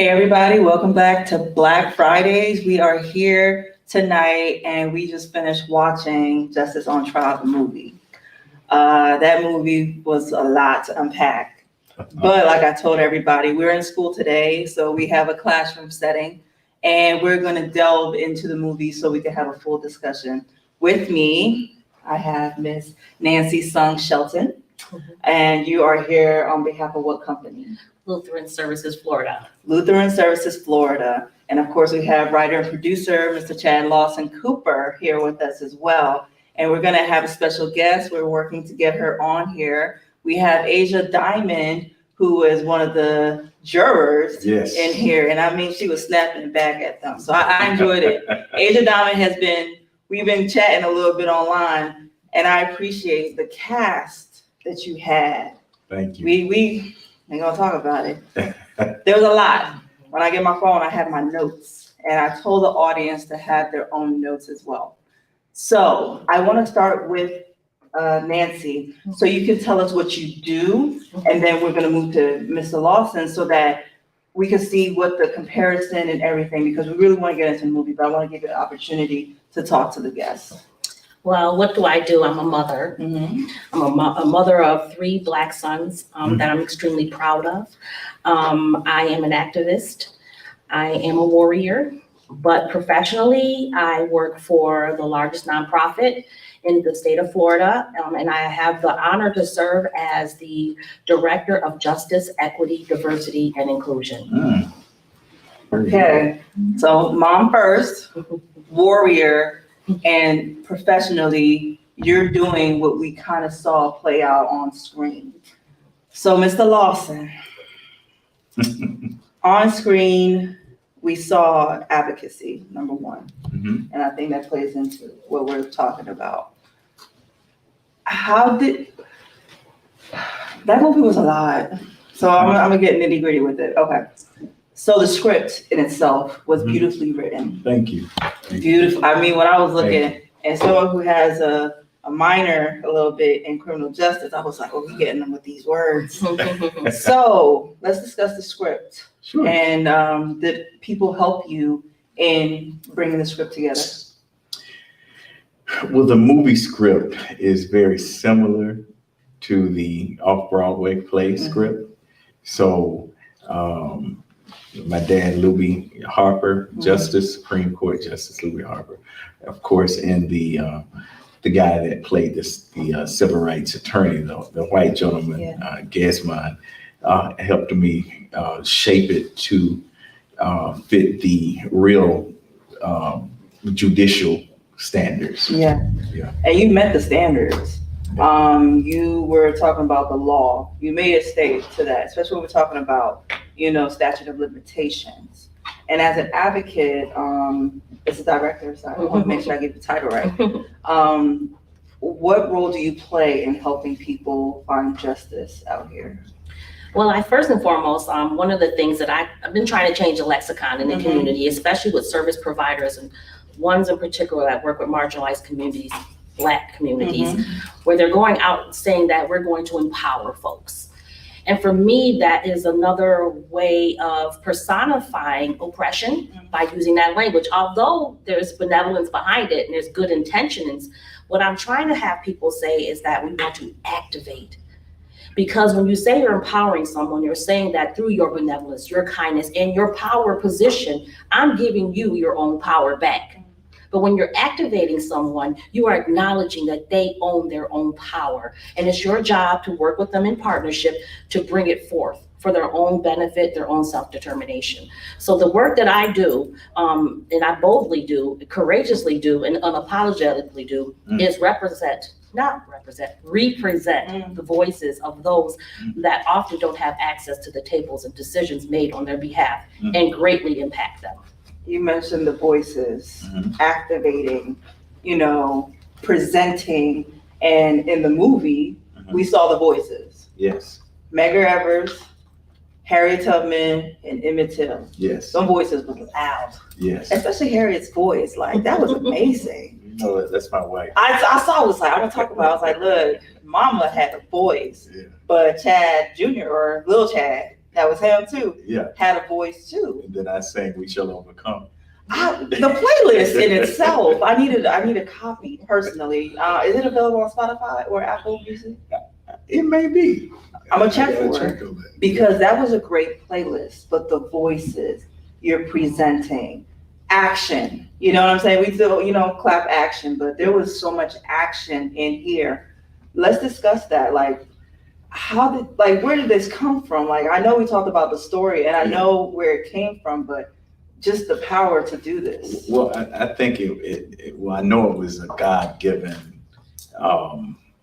Hey everybody, welcome back to Black Fridays. We are here tonight and we just finished watching Justice on Trial, the movie. That movie was a lot to unpack. But like I told everybody, we're in school today, so we have a classroom setting and we're gonna delve into the movie so we can have a full discussion. With me, I have Miss Nancy Sung Shelton. And you are here on behalf of what company? Lutheran Services Florida. Lutheran Services Florida. And of course, we have writer and producer, Mr. Chad Lawson Cooper here with us as well. And we're gonna have a special guest. We're working to get her on here. We have Asia Diamond, who is one of the jurors in here. And I mean, she was snapping it back at them. So I enjoyed it. Asia Diamond we've been chatting a little bit online, and I appreciate the cast that you had. Thank you. We ain't gonna talk about it. There was a lot. When I get my phone, I have my notes, and I told the audience to have their own notes as well. So I want to start with Nancy, so you can tell us what you do, and then we're gonna move to Mr. Lawson so that we can see what the comparison and everything, because we really want to get into the movie, but I want to give you an opportunity to talk to the guests. Well, what do I do? I'm a mother. Mm-hmm. I'm a mother of 3 Black sons that I'm extremely proud of. I am an activist. I am a warrior, but professionally, I work for the largest nonprofit in the state of Florida, and I have the honor to serve as the Director of Justice, Equity, Diversity, and Inclusion. Okay, so mom first, warrior, and professionally, you're doing what we kind of saw play out on screen. So Mr. Lawson, on screen, we saw advocacy, number one. And I think that plays into what we're talking about. That movie was a lot. So I'm gonna get nitty gritty with it. Okay. So the script in itself was beautifully written. Thank you. Beautiful. I mean, when I was looking at someone who has a minor a little bit in criminal justice, I was like, oh, we getting them with these words. So let's discuss the script. Sure. And did people help you in bringing the script together? Well, the movie script is very similar to the off-Broadway play script. So my dad, Louis Harper, Justice, Supreme Court Justice Louis Harper, of course, and the guy that played the civil rights attorney, the white gentleman, Gasmon, helped me shape it to fit the real judicial standards. Yeah. And you met the standards. You were talking about the law. You made a state to that, especially when we're talking about, statute of limitations. And as an advocate, as a director, sorry, I want to make sure I get the title right. What role do you play in helping people find justice out here? Well, I first and foremost, one of the things that I've been trying to change the lexicon in the community, especially with service providers and ones in particular that work with marginalized communities, Black communities, where they're going out saying that we're going to empower folks. And for me, that is another way of personifying oppression by using that language. Although there's benevolence behind it and there's good intentions, what I'm trying to have people say is that we want to activate. Because when you say you're empowering someone, you're saying that through your benevolence, your kindness, and your power position, I'm giving you your own power back. But when you're activating someone, you are acknowledging that they own their own power. And it's your job to work with them in partnership to bring it forth for their own benefit, their own self-determination. So the work that I do, and I boldly do, courageously do, and unapologetically do, is represent the voices of those that often don't have access to the tables and decisions made on their behalf and greatly impact them. You mentioned the voices, activating, presenting, and in the movie, we saw the voices. Yes. Medgar Evers, Harriet Tubman, and Emmett Till. Yes. Some voices was loud. Yes. Especially Harriet's voice, like that was amazing. That's my wife. I saw, I was like, I'm gonna talk about, I was like, look, mama had a voice, but Chad Jr. or Lil Chad, That was him too. Yeah. Had a voice too. And then I sang "We Shall Overcome." The playlist in itself, I need a copy personally. Is it available on Spotify or Apple Music? It may be. I'm gonna check I gotta for it. check on that. Because that was a great playlist, but the voices you're presenting, action, you know what I'm saying? We still, clap action, but there was so much action in here. Let's discuss that. Like, where did this come from? Like, I know we talked about the story and I know where it came from, but just the power to do this. Well, I think I know it was a God-given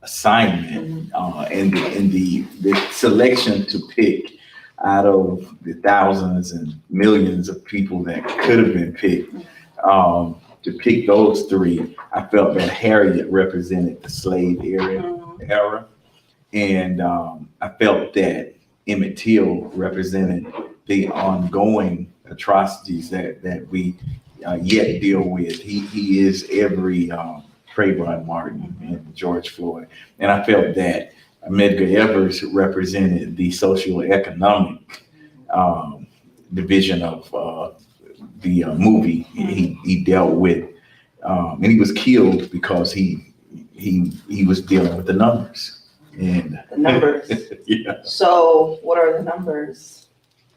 assignment, and the selection to pick out of the thousands and millions of people that could have been picked, to pick those three. I felt that Harriet represented the slave era, and I felt that Emmett Till represented the ongoing atrocities that we yet deal with. He is every Trayvon Martin and George Floyd. And I felt that Medgar Evers represented the socio-economic division of the movie he dealt with. And he was killed because he was dealing with the numbers. And The numbers. yeah. So what are the numbers?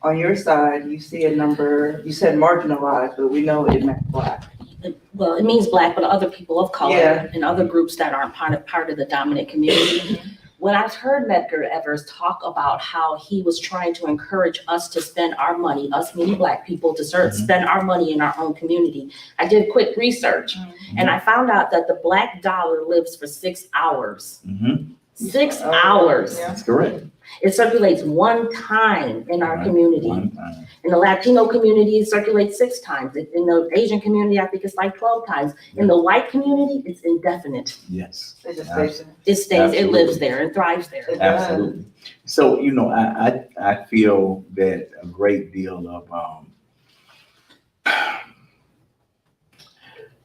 On your side, you see a number, you said marginalized, but we know it meant Black. Well, it means Black, but other people of color Yeah. and other groups that aren't part of the dominant community. When I've heard Medgar Evers talk about how he was trying to encourage us to spend our money, us meaning Black people, to spend our money in our own community, I did quick research and I found out that the Black dollar lives for 6 hours. 6 hours. Yeah. That's correct. It circulates one time in our community. One time. In the Latino community, it circulates 6 times. In the Asian community, I think it's like 12 times. In the white community, it's indefinite. Yes. It just It stays, Absolutely. it lives there and thrives there. Absolutely. So, I feel that a great deal of,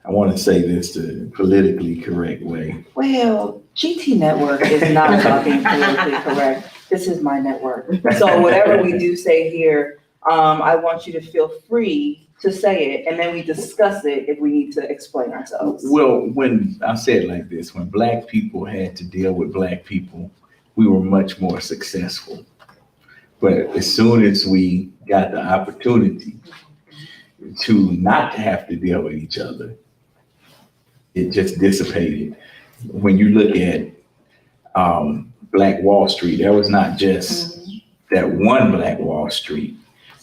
I want to say this the politically correct way. Well, GT Network is not about being politically correct. This is my network. So whatever we do say here, I want you to feel free to say it, and then we discuss it if we need to explain ourselves. Well, when I say it like this, when Black people had to deal with Black people, we were much more successful. But as soon as we got the opportunity to not have to deal with each other, it just dissipated. When you look at Black Wall Street, there was not just that one Black Wall Street.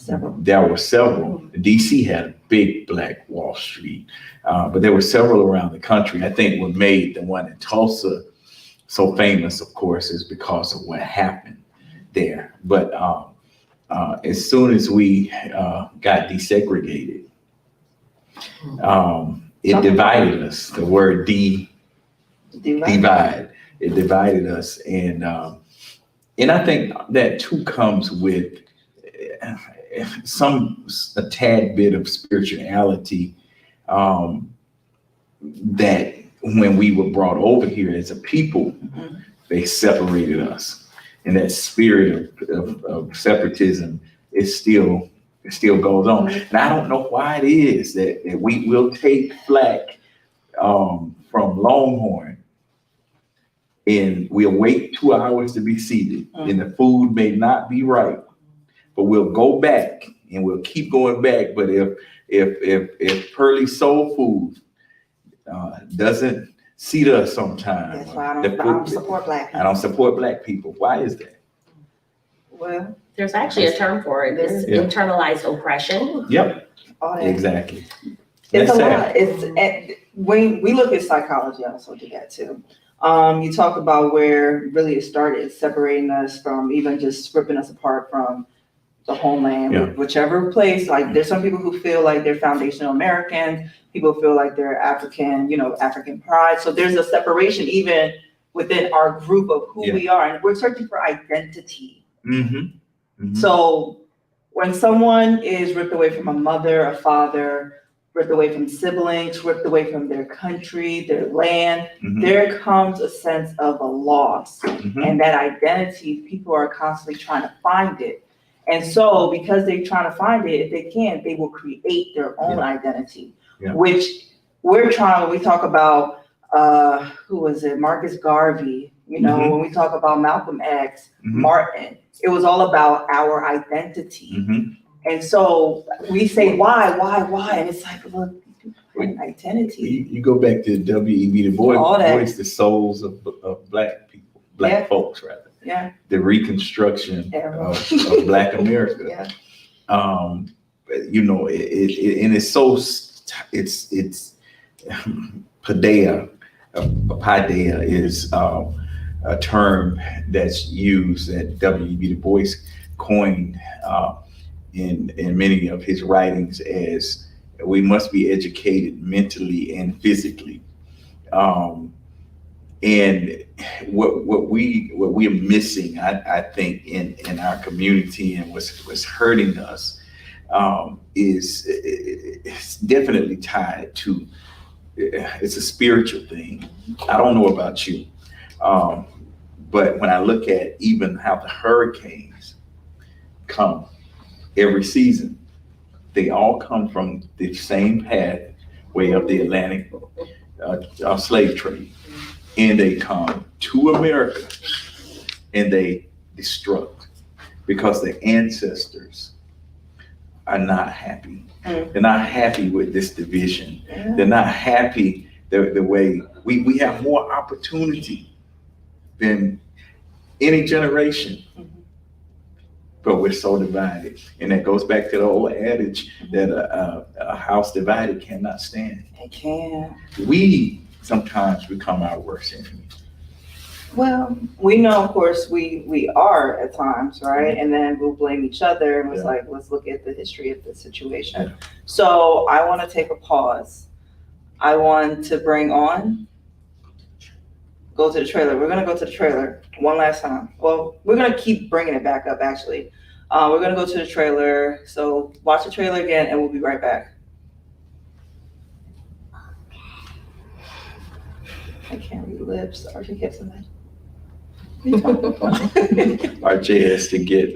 There were several. DC had a big Black Wall Street, but there were several around the country. I think what made the one in Tulsa so famous, of course, is because of what happened there. But as soon as we got desegregated, it divided us. The word divide. It divided us, and I think that too comes with a tad bit of spirituality that when we were brought over here as a people, they separated us, and that spirit of separatism is still. It still goes on. And I don't know why it is that we will take Black from Longhorn and we'll wait 2 hours to be seated and the food may not be right, but we'll go back and we'll keep going back. But if Pearly Soul Food doesn't seat us sometime, That's why I don't support Black people. I don't support Black people. Why is that? Well, There's actually a term for it. It's Yeah. internalized oppression. Yep, all that. exactly. It's That's a sad. lot. When we look at psychology, I also do that too. You talk about where really it started, separating us from even just ripping us apart from the homeland, Yeah. whichever place. Like there's some people who feel like they're foundational Americans. People feel like they're African, African pride. So there's a separation even within our group of who we are, and we're searching for identity. So when someone is ripped away from a mother, a father, ripped away from siblings, ripped away from their country, their land, there comes a sense of a loss. And that identity, people are constantly trying to find it. And so because they're trying to find it, if they can, they will create their own identity, which we're trying, when we talk about, who was it? Marcus Garvey, you know, when we talk about Malcolm X, Martin, it was all about our identity. And so we say, why? And it's like, look, an identity. You go back to W.E.B. Du Bois, the souls of Black people, Black folks, rather. Yeah. The reconstruction of Black America. You know, and it's so, it's paideia. Paideia is a term that's used that W.E.B. Du Bois coined in many of his writings as we must be educated mentally and physically. And what we are missing, I think, in our community, and what's hurting us is it's definitely tied to, it's a spiritual thing. I don't know about you, but when I look at even how the hurricanes come every season, they all come from the same pathway of the Atlantic slave trade. And they come to America and they destruct because the ancestors are not happy. They're not happy with this division. They're not happy the way we have more opportunity than any generation. But we're so divided. And that goes back to the old adage that a house divided cannot stand. It can. We sometimes become our worst enemy. Well, we know, of course, we are at times, right? And then we'll blame each other, and it's like, let's look at the history of the situation. So I want to take a pause. I want to bring on, go to the trailer. We're going to go to the trailer one last time. Well, we're going to keep bringing it back up, actually. We're going to go to the trailer. So watch the trailer again, and we'll be right back. I can't read lips. RJ kept something. RJ has to get.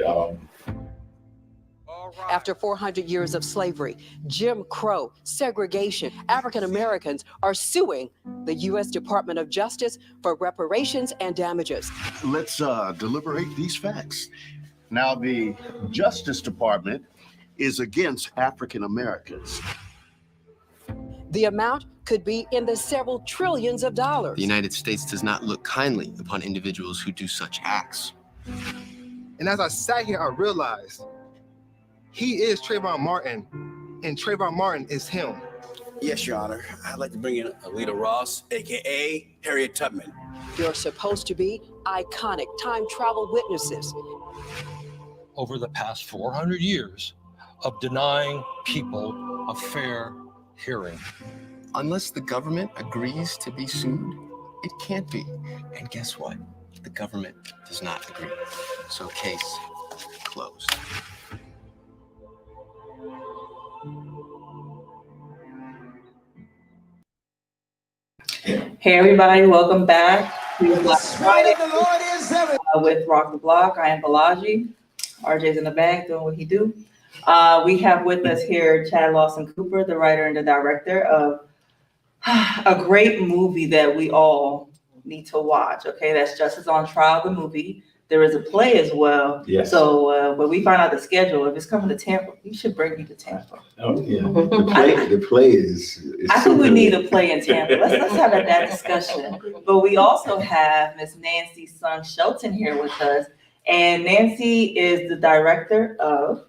After 400 years of slavery, Jim Crow, segregation, African Americans are suing the U.S. Department of Justice for reparations and damages. Let's deliberate these facts. Now, the Justice Department is against African Americans. The amount could be in the several trillions of dollars. The United States does not look kindly upon individuals who do such acts. And as I sat here, I realized he is Trayvon Martin, and Trayvon Martin is him. Yes, Your Honor. I'd like to bring in Alita Ross, AKA Harriet Tubman. You're supposed to be iconic time travel witnesses. Over the past 400 years of denying people a fair hearing. Unless the government agrees to be sued, it can't be. And guess what? The government does not agree. So case closed. Hey everybody, welcome back to Black Friday with Rock the Block. I am Bolaji. RJ's in the back doing what he do. We have with us here Chad Lawson Cooper, the writer and the director of a great movie that we all need to watch. Okay, that's Justice on Trial, the movie. There is a play as well. Yes. So when we find out the schedule, if it's coming to Tampa, we should bring you to Tampa. Oh yeah, the play is I think we need a play in Tampa. Let's have that discussion. But we also have Miss Nancy Sung Shelton here with us, and Nancy is the director of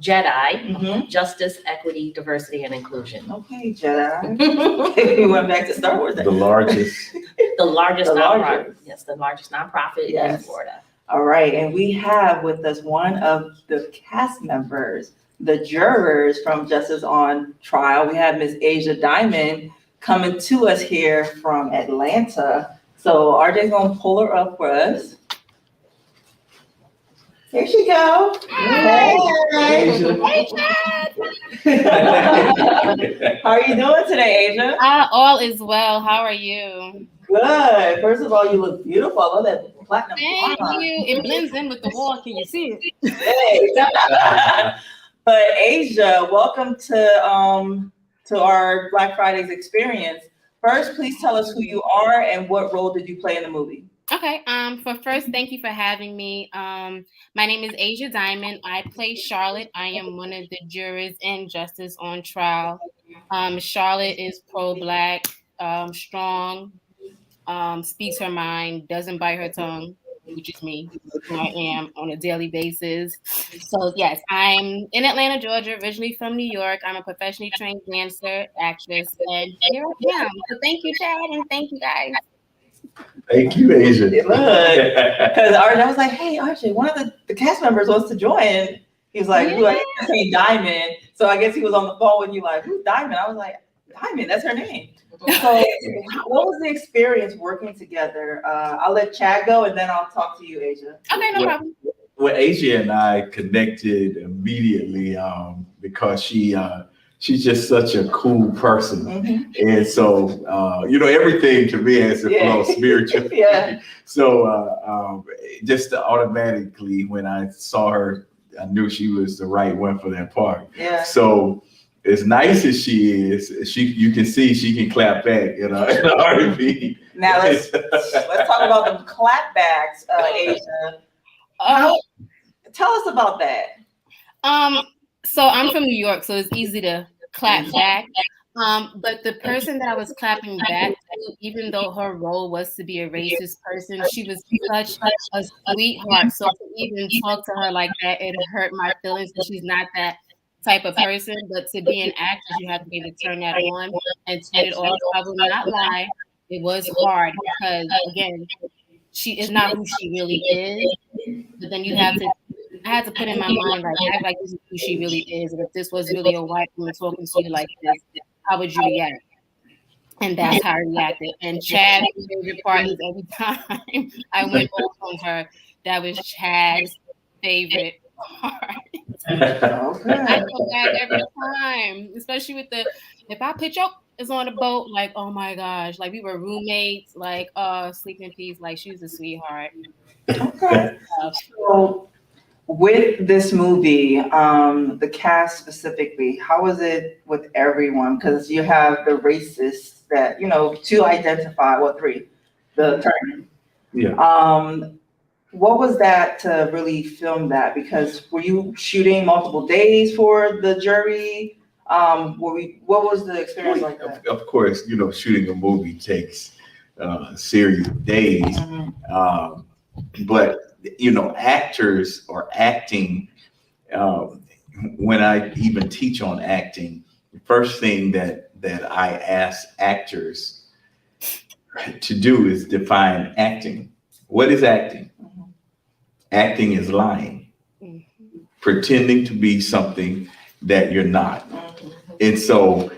JEDI, Justice, Equity, Diversity, and Inclusion. Okay, JEDI. We went back to Star Wars. the largest. The largest The nonprofit. largest. Yes, the largest nonprofit in Yes. Florida. All right, and we have with us one of the cast members, the jurors from Justice on Trial. We have Miss Asia Diamond coming to us here from Atlanta. So RJ's gonna pull her up for us. Here she go. Hey. Asia. How are you doing today, Asia? All is well. How are you? Good. First of all, you look beautiful. I love that platinum. Thank you. It blends in with the wall. Can you see it? Hey. But Asia, welcome to our Black Fridays experience. First, please tell us who you are and what role did you play in the movie? Okay. For first, thank you for having me. My name is Asia Diamond. I play Charlotte. I am one of the jurors in Justice on Trial. Charlotte is pro-Black, strong, speaks her mind, doesn't bite her tongue, which is me, who I am on a daily basis. So yes, I'm in Atlanta, Georgia, originally from New York. I'm a professionally trained dancer, actress, and here I am. So thank you, Chad, and thank you guys. Thank you, Asia. Because I was like, hey, RJ, one of the cast members wants to join. He was like, who I say Diamond. So I guess he was on the phone with you like, who's Diamond? I was like, Diamond, that's her name. So what was the experience working together? I'll let Chad go and then I'll talk to you, Asia. Okay, no problem. Well, Asia and I connected immediately because she's just such a cool person. Mm-hmm. And so, everything to me has to flow spiritual. Yeah. So just automatically when I saw her, I knew she was the right one for that part. Yeah. So as nice as she is, you can see she can clap back in R&B. Now let's talk about the clapbacks, Asia. Tell us about that. So I'm from New York, so it's easy to clap back. But the person that I was clapping back to, even though her role was to be a racist person, she was such a sweetheart. So to even talk to her like that, it hurt my feelings because she's not that type of person. But to be an actress, you have to be able to turn that on and turn it off. I will not lie, it was hard because again, she is not who she really is. But then I had to put in my mind, like, act like this is who she really is. And if this was really a white woman talking to you like this, how would you react? And that's how I reacted. And Chad's favorite part is every time I went off on her, that was Chad's favorite part. I go back every time, especially with if I pitch up is on the boat, like, oh my gosh, like we were roommates, like, sleep in peace, like she was a sweetheart. Okay. So with this movie, the cast specifically, how was it with everyone? Because you have the racists that, to identify, three, the attorney. Yeah. What was that to really film that? Because were you shooting multiple days for the jury? What was the experience like that? Of course, shooting a movie takes a series of days. Mm-hmm. But actors or acting, when I even teach on acting, the first thing that I ask actors to do is define acting. What is acting? Mm-hmm. Acting is lying, pretending to be something that you're not. Mm-hmm. And so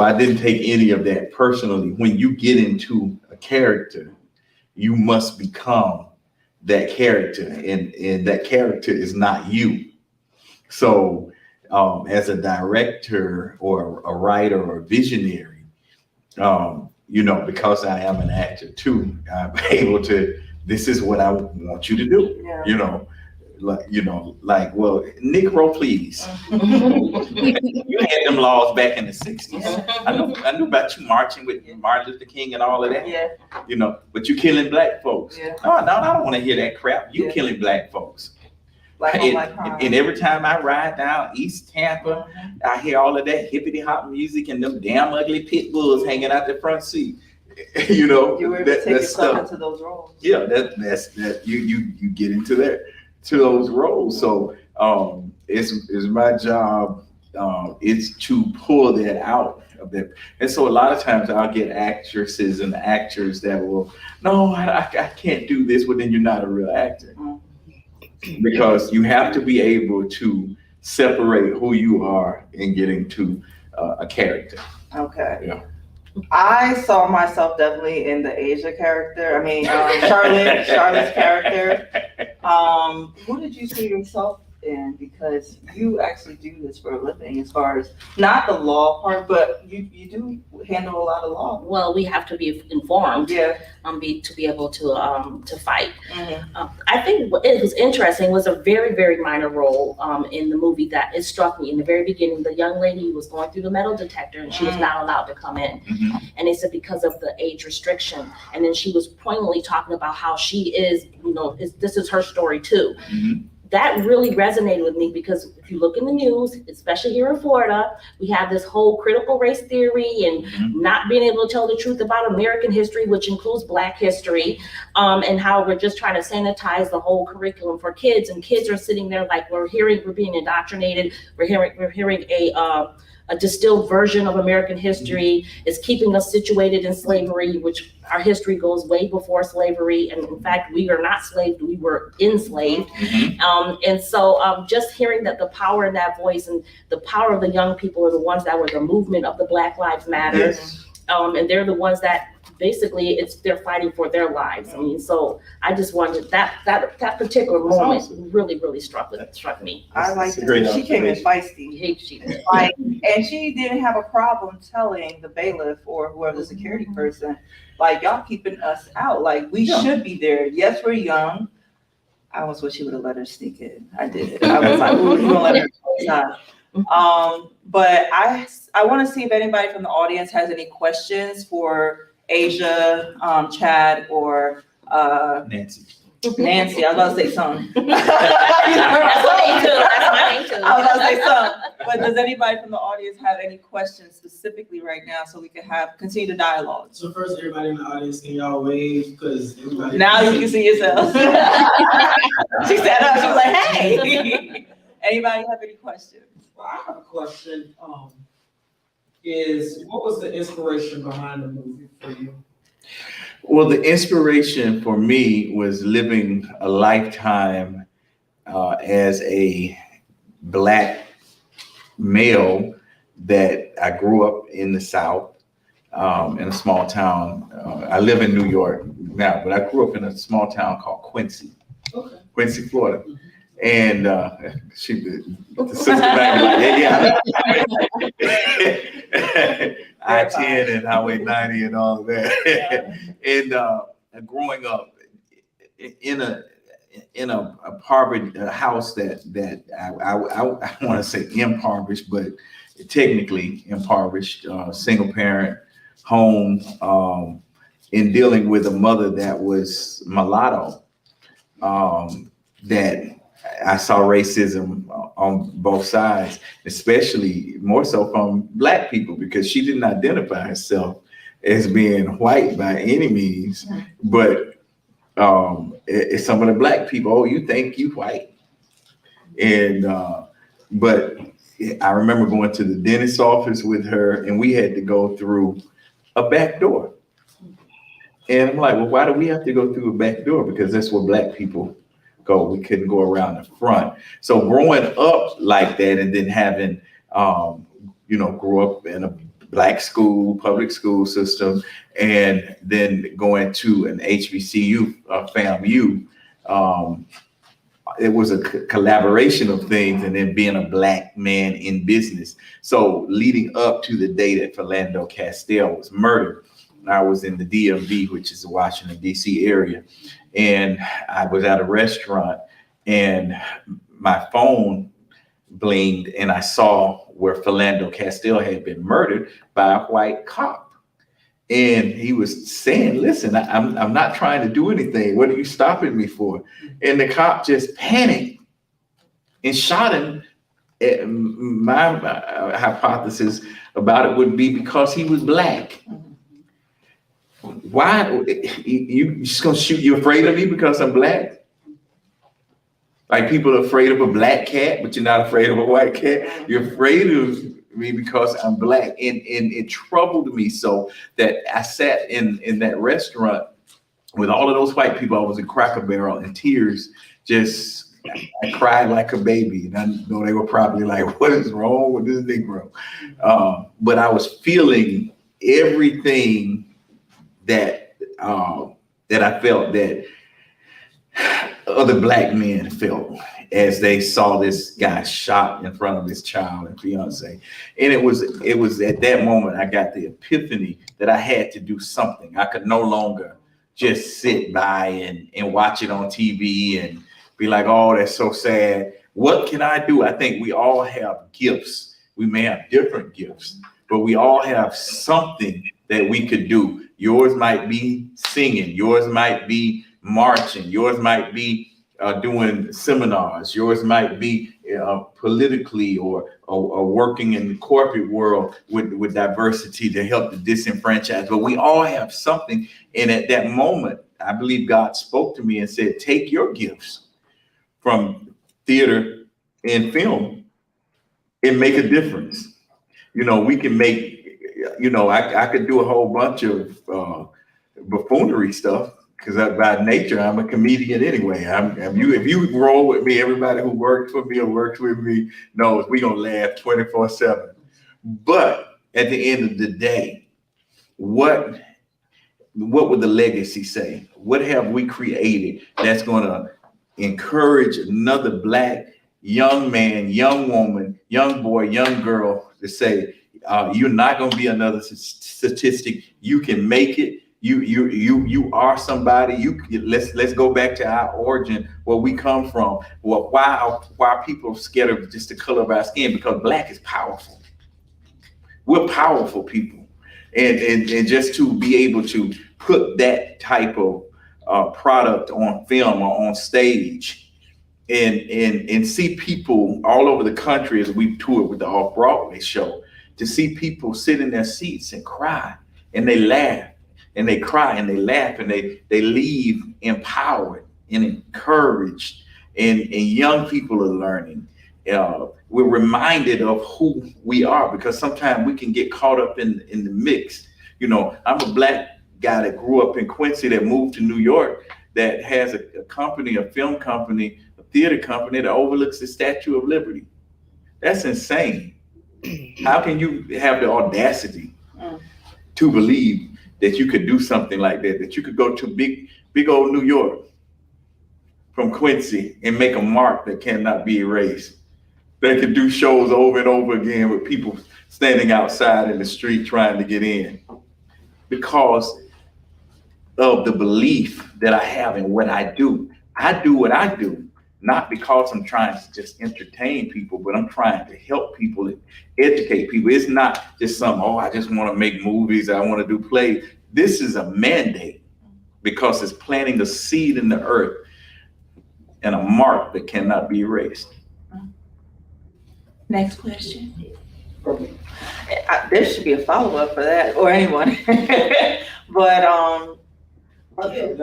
I didn't take any of that personally. When you get into a character, you must become that character, and that character is not you. So as a director or a writer or a visionary, because I am an actor too, I'm able to, this is what I want you to do. Yeah. Well, Negro, please. You had them laws back in the 60s. I knew about you marching with Martin Luther King and all of that. Yeah. But you killing black folks. Yeah. No, I don't want to hear that crap. You killing black folks. And every time I ride down East Tampa, I hear all of that hippity hop music and them damn ugly pit bulls hanging out the front seat. You were able to take yourself into those roles. Yeah, that's you get into those roles. So it's my job. It's to pull that out of them. And so a lot of times I'll get actresses and actors that will, no, I can't do this. Well, then you're not a real actor. Because you have to be able to separate who you are and get into a character. Okay. Yeah. I saw myself definitely in the Asia character. I mean, Charlotte's character. Who did you see yourself in, because you actually do this for a living, as far as not the law part, but you do handle a lot of law. Well, we have to be informed, Yeah. to be able to fight. Mhm. I think what it was interesting was a very, very minor role in the movie that it struck me in the very beginning. The young lady was going through the metal detector and she was not allowed to come in. And they said because of the age restriction. And then she was poignantly talking about how she is, this is her story too. That really resonated with me, because if you look in the news, especially here in Florida, we have this whole critical race theory and not being able to tell the truth about American history, which includes Black history, and how we're just trying to sanitize the whole curriculum for kids. And kids are sitting there like, we're being indoctrinated. We're hearing a distilled version of American history. Is keeping us situated in slavery, which our history goes way before slavery. And in fact, we are not slaved, we were enslaved. And so just hearing that the power in that voice and the power of the young people are the ones that were the movement of the Black Lives Matter. Yes. And they're the ones that basically they're fighting for their lives. I mean, so I just wanted that particular moment really, really struck me. I like that. She came in feisty. She Like, and she didn't have a problem telling the bailiff or whoever the security person, like, y'all keeping us out. Like, we should be there. Yes, we're young. I almost wish she would have let her sneak in. I did. I was like, ooh, you gonna let her go inside. But I want to see if anybody from the audience has any questions for Asia, Chad, or Nancy. Nancy. I was about to say something. That's my name too. That's my name too. I was about to say something. But does anybody from the audience have any questions specifically right now, so we can continue the dialogue? So first, everybody in the audience, can y'all wave? Because everybody. Now you can see yourself. She sat up. She was like, "Hey." Anybody have any questions? Well, I have a question. What was the inspiration behind the movie for you? Well, the inspiration for me was living a lifetime as a Black male that I grew up in the South, in a small town. I live in New York now, but I grew up in a small town called Quincy, Florida. And the sister back like, yeah. I-10 and Highway 90 and all of that. And growing up in a impoverished house that I want to say impoverished, but technically impoverished, single parent home, in dealing with a mother that was mulatto, that I saw racism on both sides, especially more so from Black people, because she didn't identify herself as being white by any means, but it's some of the Black people, oh, you think you white. And, but I remember going to the dentist's office with her, and we had to go through a back door. And I'm like, well, why do we have to go through a back door? Because that's where Black people go. We couldn't go around the front. So growing up like that, and then having, grew up in a Black school, public school system, and then going to an HBCU, FAMU, it was a collaboration of things, and then being a Black man in business. So leading up to the day that Philando Castile was murdered, I was in the DMV, which is the Washington, D.C. area. And I was at a restaurant and my phone blinged, and I saw where Philando Castile had been murdered by a white cop. And he was saying, listen, I'm not trying to do anything. What are you stopping me for? And the cop just panicked and shot him. My hypothesis about it would be because he was Black. Why you just gonna shoot? You afraid of me because I'm Black? Like people are afraid of a Black cat, but you're not afraid of a white cat. You're afraid of me because I'm Black, and it troubled me so that I sat in that restaurant with all of those white people. I was a Cracker Barrel in tears. I cried like a baby, and I know they were probably like, "What is wrong with this Negro?" But I was feeling everything that I felt that other Black men felt. as they saw this guy shot in front of his child and fiance. And it was at that moment I got the epiphany that I had to do something. I could no longer just sit by and watch it on TV and be like, oh, that's so sad. What can I do? I think we all have gifts. We may have different gifts, but we all have something that we could do. Yours might be singing. Yours might be marching. Yours might be doing seminars. Yours might be politically or working in the corporate world with diversity to help the disenfranchised. But we all have something. And at that moment, I believe God spoke to me and said, take your gifts from theater and film and make a difference. You know, we can make, you know, I could do a whole bunch of buffoonery stuff because by nature, I'm a comedian anyway. If you roll with me, everybody who works for me or works with me knows we're going to laugh 24/7. But at the end of the day, what would the legacy say? What have we created that's going to encourage another Black young man, young woman, young boy, young girl to say, you're not going to be another statistic. You can make it. You are somebody. Let's go back to our origin, where we come from. Well, why are people scared of just the color of our skin? Because Black is powerful. We're powerful people, and just to be able to put that type of product on film or on stage, and see people all over the country as we toured with the Off-Broadway show, to see people sit in their seats and cry, and they laugh, and they cry, and they laugh, and they leave empowered and encouraged, and young people are learning. We're reminded of who we are, because sometimes we can get caught up in the mix. You know, I'm a Black guy that grew up in Quincy that moved to New York, that has a company, a film company, a theater company that overlooks the Statue of Liberty. That's insane. How can you have the audacity to believe that you could do something like that, that you could go to big old New York from Quincy and make a mark that cannot be erased? They could do shows over and over again with people standing outside in the street trying to get in, because of the belief that I have in what I do. I do what I do, not because I'm trying to just entertain people, but I'm trying to help people and educate people. It's not just something, oh, I just want to make movies, I want to do plays. This is a mandate, because it's planting a seed in the earth and a mark that cannot be erased. Next question. There should be a follow-up for that, or anyone. But I'm very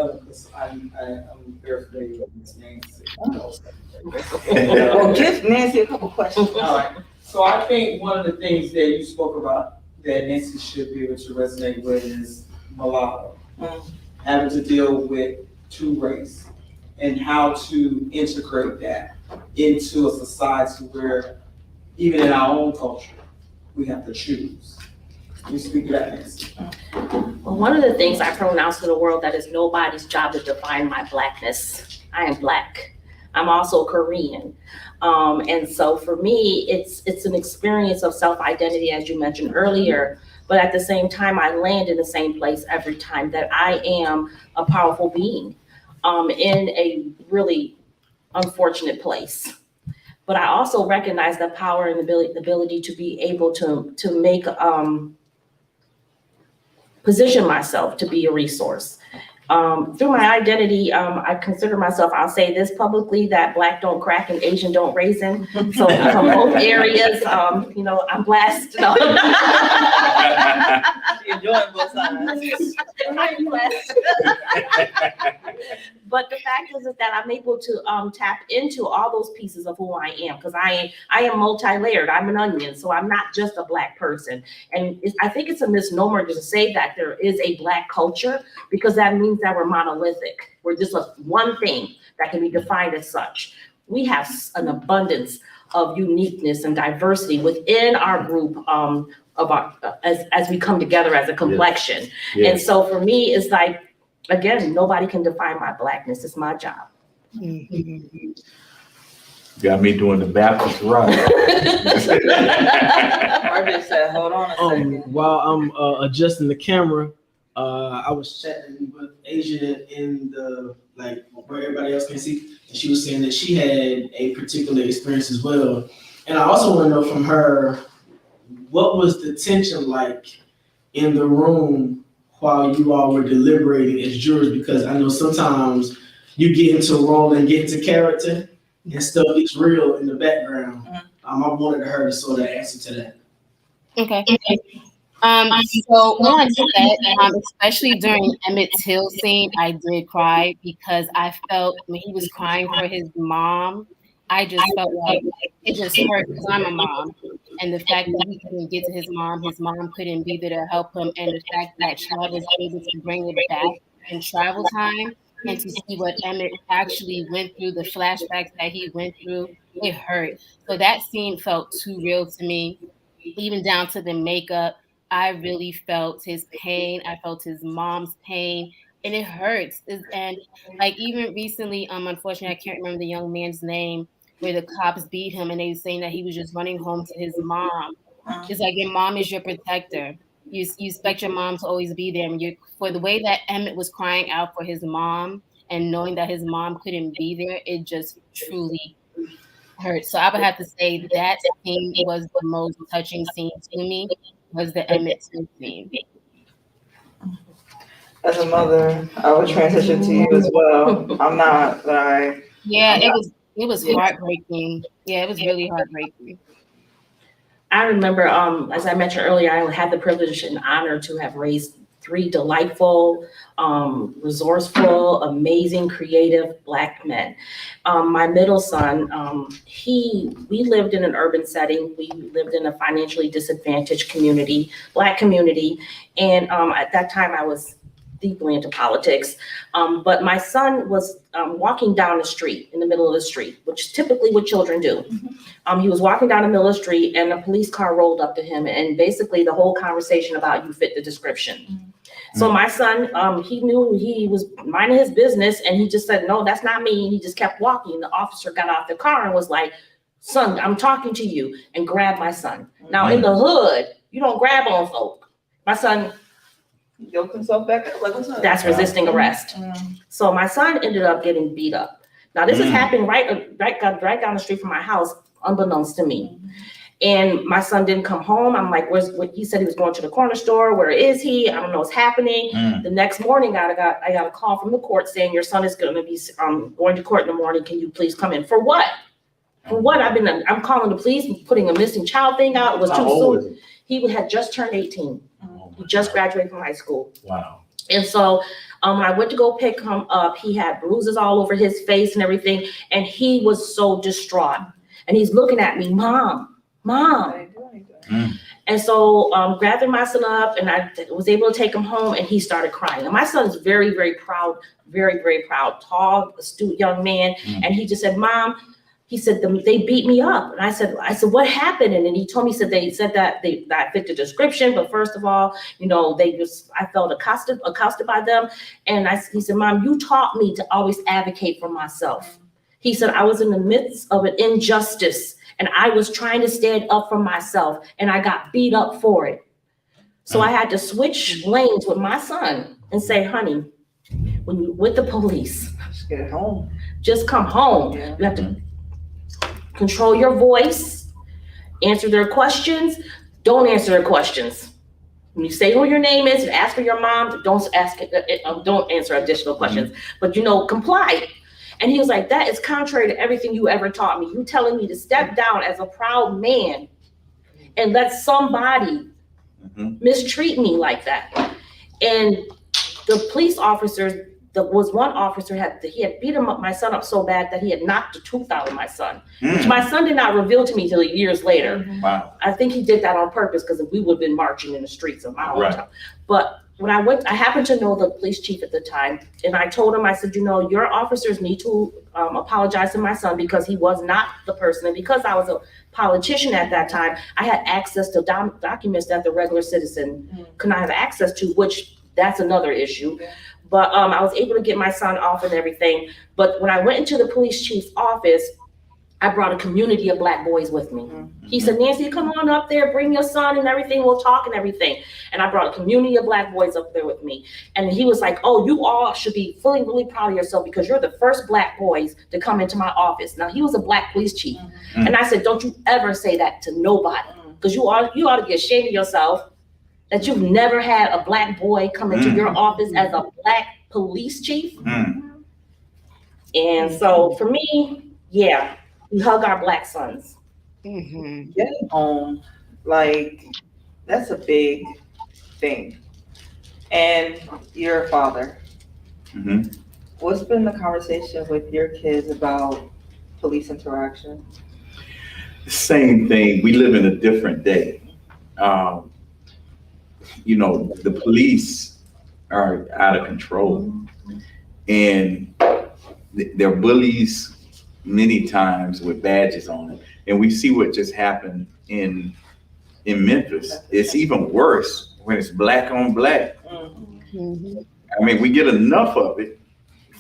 familiar with Ms. Nancy. well, give Nancy a couple questions. All right. So I think one of the things that you spoke about that Nancy should be able to resonate with is mulatto, having to deal with two race, and how to integrate that into a society where, even in our own culture, we have to choose. You speak to that, Nancy. Well, one of the things I pronounce to the world that is nobody's job to define my Blackness. I am Black. I'm also Korean. And so for me, it's an experience of self-identity, as you mentioned earlier, but at the same time, I land in the same place every time, that I am a powerful being in a really unfortunate place. But I also recognize the power and the ability to be able to make position myself to be a resource. Through my identity, I consider myself, I'll say this publicly, that Black don't crack and Asian don't raisin. So from both areas, you know, I'm blessed. No. You're enjoying both sides. I'm blessed. But the fact is that I'm able to tap into all those pieces of who I am, because I am multi-layered. I'm an onion, so I'm not just a Black person. And I think it's a misnomer to say that there is a Black culture, because that means that we're monolithic. We're just one thing that can be defined as such. We have an abundance of uniqueness and diversity within our group of our as we come together as a complexion. Yes. And so for me, it's like, again, nobody can define my Blackness. It's my job. Got me doing the Baptist route. RJ said, hold on a second. While I'm adjusting the camera, I was chatting with Asia in the, like, where everybody else can see, and she was saying that she had a particular experience as well. And I also want to know from her, what was the tension like in the room while you all were deliberating as jurors? Because I know sometimes you get into role and get into character, and stuff gets real in the background. I wanted her to sort of answer to that. Okay. So when I did that, especially during Emmett Till scene, I did cry because I felt when he was crying for his mom, I just felt like it just hurt because I'm a mom. And the fact that he couldn't get to his mom couldn't be there to help him, and the fact that child was able to bring it back in travel time and to see what Emmett actually went through, the flashbacks that he went through, it hurt. So that scene felt too real to me, even down to the makeup. I really felt his pain. I felt his mom's pain, and it hurts. And like even recently, unfortunately, I can't remember the young man's name, where the cops beat him and they were saying that he was just running home to his mom. It's like your mom is your protector. You expect your mom to always be there. And for the way that Emmett was crying out for his mom and knowing that his mom couldn't be there, it just truly hurt. So I would have to say that scene was the most touching scene to me, was the Emmett Till scene. As a mother, I would transition to you as well. I'm not, but Yeah, it was heartbreaking. Yeah, it was really heartbreaking. I remember, as I mentioned earlier, I had the privilege and honor to have raised 3 delightful, resourceful, amazing, creative Black men. My middle son, we lived in an urban setting. We lived in a financially disadvantaged community, Black community. And at that time I was deeply into politics. But my son was walking down the street, in the middle of the street, which is typically what children do. He was walking down the middle of the street and a police car rolled up to him, and basically the whole conversation about you fit the description. So my son, he knew he was minding his business and he just said, no, that's not me. And he just kept walking. The officer got out the car and was like, son, I'm talking to you, and grabbed my son. Now in the hood, you don't grab on folk. My son yoked himself back up. Like, what's up? That's resisting arrest. So my son ended up getting beat up. Now this is happening right down the street from my house, unbeknownst to me. And my son didn't come home. I'm like, he said he was going to the corner store. Where is he? I don't know what's happening. The next morning, I got a call from the court saying your son is going to be going to court in the morning. Can you please come in? For what? For what? I'm calling the police, putting a missing child thing out. It was too soon. He had just turned 18. He just graduated from high school. Wow. And so when I went to go pick him up, he had bruises all over his face and everything. And he was so distraught. And he's looking at me, Mom. And so gathered my son up, and I was able to take him home, and he started crying. And my son is very, very proud, very, very proud, tall, astute young man. And he just said, Mom, he said, they beat me up. And I said, what happened? And then he told me, they said that I fit the description. But first of all, I felt accosted by them. And he said, Mom, you taught me to always advocate for myself. He said, I was in the midst of an injustice and I was trying to stand up for myself and I got beat up for it. So I had to switch lanes with my son and say, honey, when you're with the police, just get home. Just come home. Yeah. You have to control your voice, answer their questions, don't answer their questions. When you say who your name is and ask for your mom, don't answer additional questions, but comply. And he was like, that is contrary to everything you ever taught me. You telling me to step down as a proud man and let somebody mistreat me like that. And the police officers, was one officer he had beat my son up so bad that he had knocked the tooth out of my son, which my son did not reveal to me till years later. Wow. I think he did that on purpose because we would have been marching in the streets of my hometown. But when I happened to know the police chief at the time, and I told him, I said, your officers need to apologize to my son because he was not the person. And because I was a politician at that time, I had access to documents that the regular citizen could not have access to, which that's another issue. But I was able to get my son off and everything. But when I went into the police chief's office, I brought a community of Black boys with me. He said, Nancy, come on up there, bring your son and everything, we'll talk and everything. And I brought a community of Black boys up there with me. And he was like, oh, you all should be feeling really proud of yourself because you're the first Black boys to come into my office. Now, he was a Black police chief. And I said, don't you ever say that to nobody, because you ought to be ashamed of yourself that you've never had a Black boy come into your office as a Black police chief. And so for me, yeah, we hug our Black sons. Getting home, like, that's a big thing. And you're a father. What's been the conversation with your kids about police interaction? Same thing. We live in a different day. You know, the police are out of control, and they're bullies many times with badges on it. And we see what just happened in Memphis. It's even worse when it's Black on Black. I mean, we get enough of it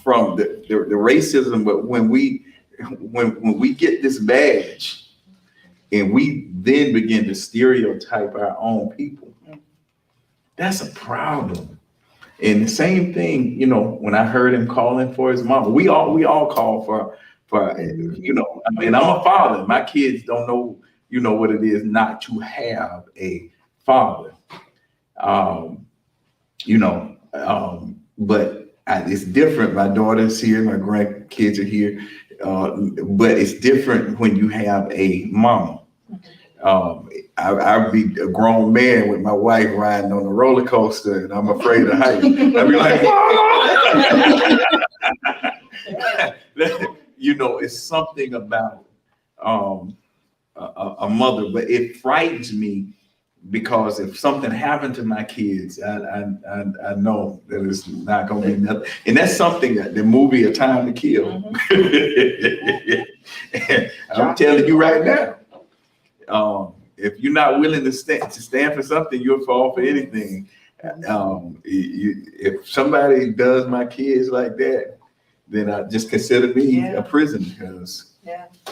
from the racism, but when we get this badge and we then begin to stereotype our own people, that's a problem. And the same thing, you know, when I heard him calling for his mama, we all call for, you know, I mean, I'm a father. My kids don't know, you know, what it is not to have a father. You know, but it's different. My daughter's here, my grandkids are here, but it's different when you have a mama. I'd be a grown man with my wife riding on a roller coaster and I'm afraid of heights. I'd be like, Mom! You know, it's something about a mother, but it frightens me because if something happened to my kids, I know that it's not going to be nothing. And that's something that the movie A Time to Kill. And I'm telling you right now, if you're not willing to stand for something, you'll fall for anything. If somebody does my kids like that, then I just consider me a prison, because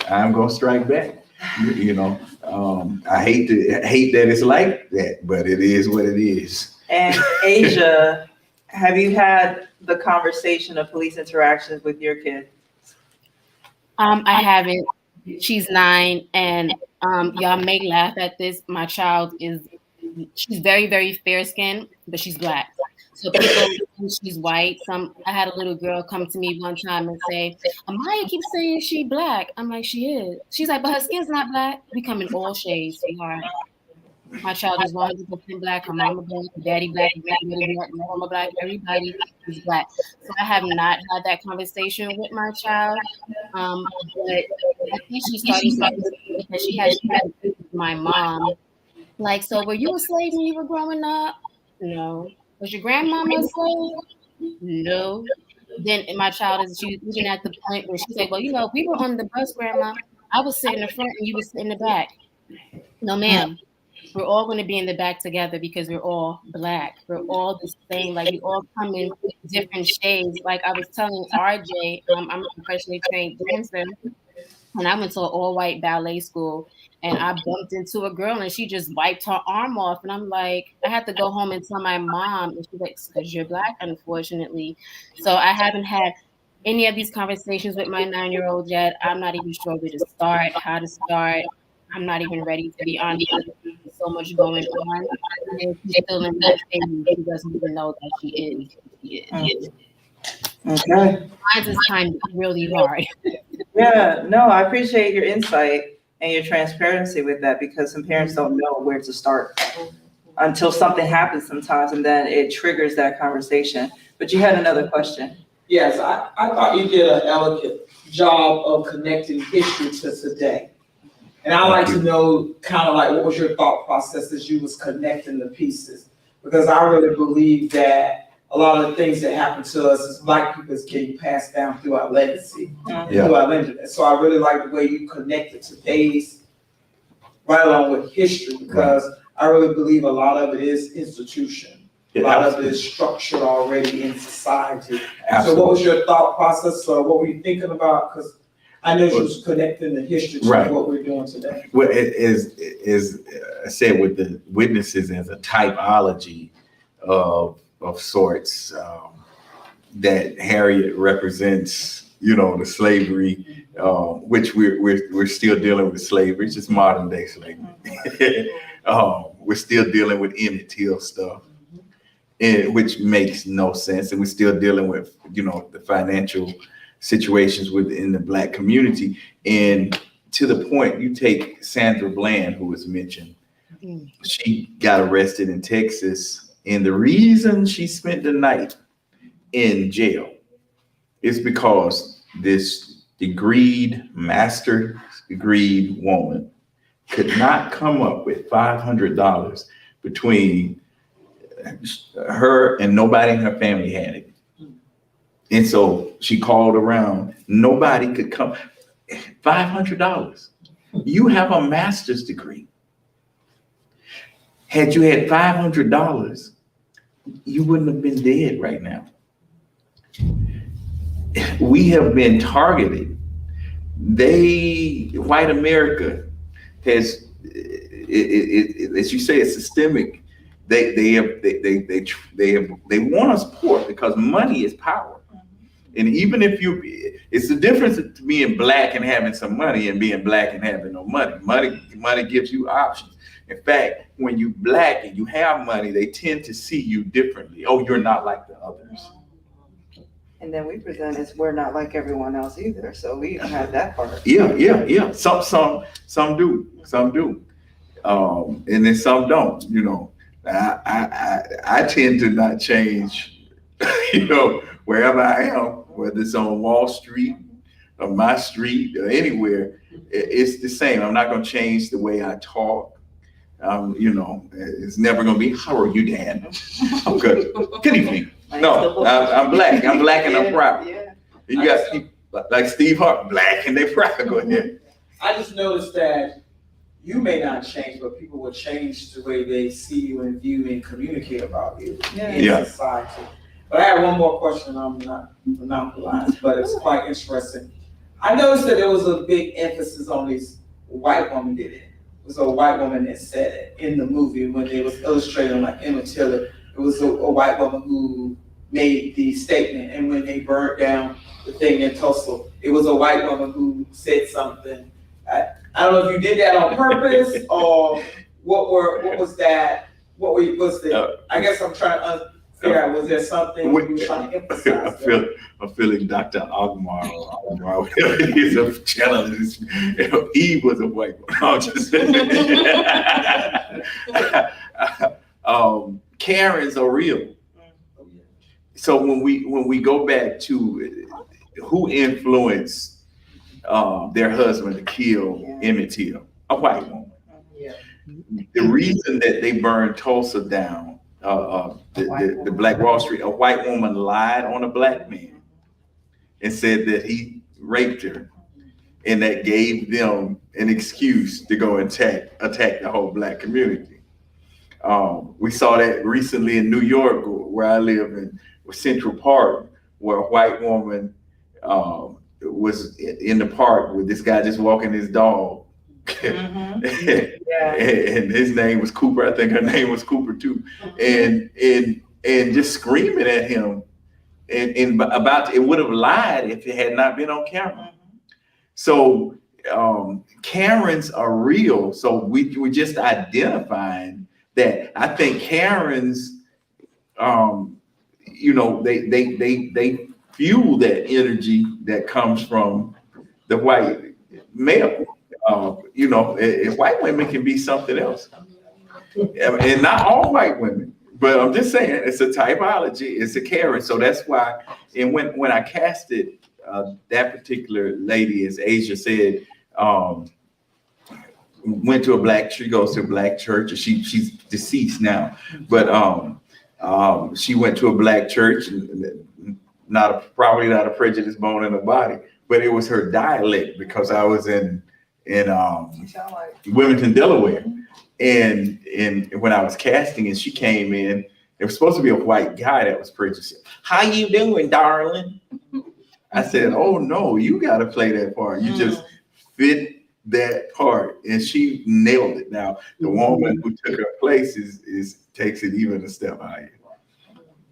I'm gonna strike back. You know, I hate that it's like that, but it is what it is. And Asia, have you had the conversation of police interactions with your kid? I haven't. She's 9, and y'all may laugh at this. My child she's very, very fair skinned, but she's Black. So people think she's white. I had a little girl come to me one time and say, Amaya keeps saying she Black. I'm like, she is. She's like, but her skin's not Black. We come in all shades, sweetheart. My child is 100% Black. Her mama Black, her daddy Black, her grandmother Black, my mama Black. Everybody is Black. So I have not had that conversation with my child. But I think she started because she had with my mom. Like, so were you a slave when you were growing up? No. Was your grandmama a slave? No. Then my child she's even at the point where she said, well, you know, we were on the bus, Grandma. I was sitting in the front and you were sitting in the back. No, ma'am. We're all going to be in the back together because we're all Black. We're all the same. Like, we all come in different shades. Like I was telling RJ, I'm a professionally trained dancer, and I went to an all-white ballet school, and I bumped into a girl, and she just wiped her arm off. And I'm like, I had to go home and tell my mom, and she's like, because you're Black, unfortunately. So I haven't had any of these conversations with my 9-year-old yet. I'm not even sure where to start, how to start. I'm not even ready, to be honest. There's so much going on. And she's still in that stage. She doesn't even know that she is. Okay. Mine's is kind of really hard. Yeah, no, I appreciate your insight and your transparency with that, because some parents don't know where to start until something happens sometimes, and then it triggers that conversation. But you had another question. Yes, I thought you did an elegant job of connecting history to today. And I'd like to know kind of like, what was your thought process as you was connecting the pieces? Because I really believe that a lot of the things that happen to us as Black people is getting passed down through our legacy, through our lineage. So I really like the way you connected today's right along with history, because I really believe a lot of it is institution. A lot of it is structured already in society. So what was your thought process? Or what were you thinking about? Because I know you was connecting the history to Right. what we're doing today. Well, it is I said with the witnesses as a typology of sorts, that Harriet represents, you know, the slavery, which we're still dealing with slavery. It's just modern day slavery. We're still dealing with Emmett Till stuff, and which makes no sense. And we're still dealing with, you know, the financial situations within the Black community. And to the point, you take Sandra Bland, who was mentioned. She got arrested in Texas, and the reason she spent the night in jail is because this master's degreed woman could not come up with $500 between her, and nobody in her family had it. And so she called around, nobody could come. $500. You have a master's degree. Had you had $500, you wouldn't have been dead right now. We have been targeted. White America has, as you say, it's systemic. They want us poor because money is power. And even if it's the difference to being Black and having some money and being Black and having no money. Money gives you options. In fact, when you Black and you have money, they tend to see you differently. Oh, you're not like the others. And then we present as we're not like everyone else either, so we don't have that part. Yeah. Some do, and then some don't. You know, I tend to not change. You know, wherever I am, whether it's on Wall Street or my street or anywhere, it's the same. I'm not going to change the way I talk. You know, it's never going to be, how are you, Dan? I'm good. Good evening. No, I'm Black. I'm Black and I'm proud. Yeah. You got people like Steve Harvey, Black and they're proud. Go ahead. I just noticed that you may not change, but people will change the way they see you and view and communicate about you in society. But I have one more question. I'm not monopolized, but it's quite interesting. I noticed that there was a big emphasis on this white woman did it. It was a white woman that said it in the movie when they was illustrating like Emmett Till. It was a white woman who made the statement, and when they burned down the thing in Tulsa, it was a white woman who said something. I don't know if you did that on purpose or what was that? I guess I'm trying to figure out, was there something you were trying to emphasize? I'm feeling Dr. Agmar or he's a challenge. Eve was a white woman. I'm just saying. Karens are real. So when we go back to who influenced their husband to kill Emmett Till, a white woman. The reason that they burned Tulsa down, the Black Wall Street, a white woman lied on a Black man and said that he raped her, and that gave them an excuse to go and attack the whole Black community. We saw that recently in New York, where I live in Central Park, where a white woman was in the park with this guy just walking his dog. And his name was Cooper. I think her name was Cooper too. And just screaming at him and about, it would have lied if it had not been on camera. So Karens are real. So we're just identifying that. I think Karens, you know, they fuel that energy that comes from the white male. You know, white women can be something else, and not all white women. But I'm just saying, it's a typology. It's a Karen. So that's why. And when I casted that particular lady, as Asia said, went to a Black. She goes to a Black church. She's deceased now, but she went to a Black church. Probably not a prejudiced bone in her body, but it was her dialect, because I was in Wilmington, Delaware, and when I was casting and she came in, it was supposed to be a white guy that was prejudiced. How you doing, darling? I said, oh no, you got to play that part. You just fit that part, and she nailed it. Now, the woman who took her place takes it even a step higher.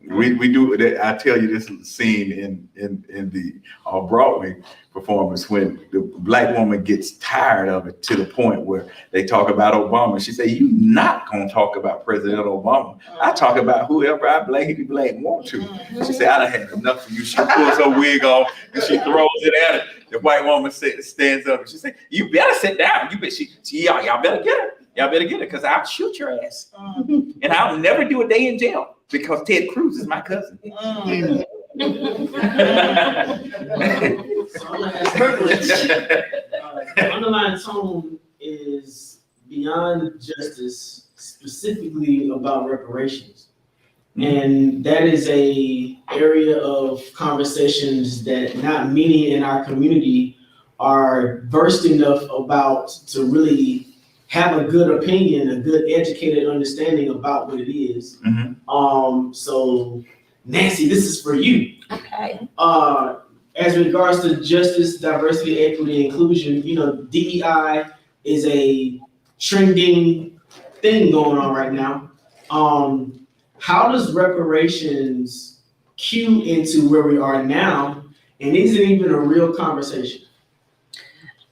We do that. I tell you this scene in the Broadway performance when the black woman gets tired of it to the point where they talk about Obama. She said, "You not gonna talk about President Obama. I talk about whoever I blankety blank want to." She said, "I done had enough of you." She pulls her wig off and she throws it at her. The white woman stands up and she said, "You better sit down. You bet y'all better get her. Y'all better get her because I'll shoot your ass. And I'll never do a day in jail because Ted Cruz is my cousin." The underlying tone is beyond justice, specifically about reparations. And that is a area of conversations that not many in our community are versed enough about to really have a good opinion, a good educated understanding about what it is. So Nancy, this is for you. Okay. As regards to justice, diversity, equity, inclusion, DEI is a trending thing going on right now. How does reparations cue into where we are now? And is it even a real conversation?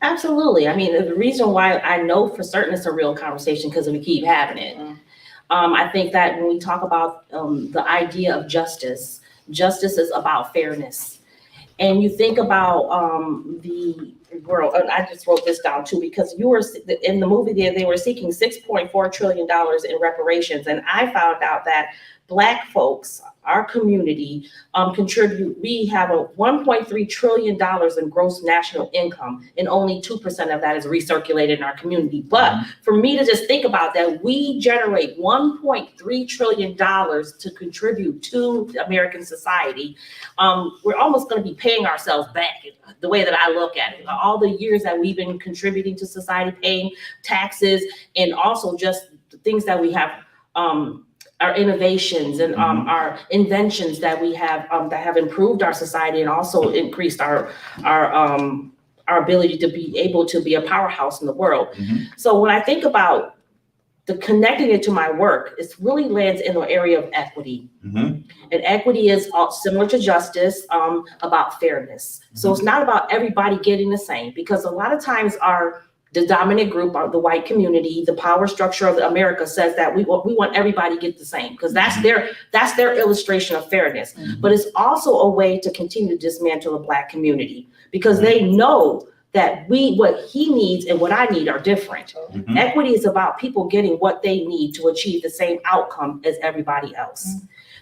Absolutely. I mean, the reason why I know for certain it's a real conversation because we keep having it. I think that when we talk about the idea of justice, justice is about fairness. And you think about the world, and I just wrote this down too, because you were in the movie there, they were seeking $6.4 trillion in reparations. And I found out that Black folks, our community, contribute, we have a $1.3 trillion in gross national income, and only 2% of that is recirculated in our community. But for me to just think about that, we generate $1.3 trillion to contribute to American society. We're almost going to be paying ourselves back, the way that I look at it. All the years that we've been contributing to society, paying taxes, and also just the things that we have, our innovations and our inventions that we have that have improved our society and also increased our ability to be able to be a powerhouse in the world. So when I think about connecting it to my work, it really lands in the area of equity. And equity is similar to justice, about fairness. So it's not about everybody getting the same, because a lot of times the dominant group, the white community, the power structure of America says that we want everybody to get the same, because that's their illustration of fairness. But it's also a way to continue to dismantle the Black community, because they know that what he needs and what I need are different. Equity is about people getting what they need to achieve the same outcome as everybody else.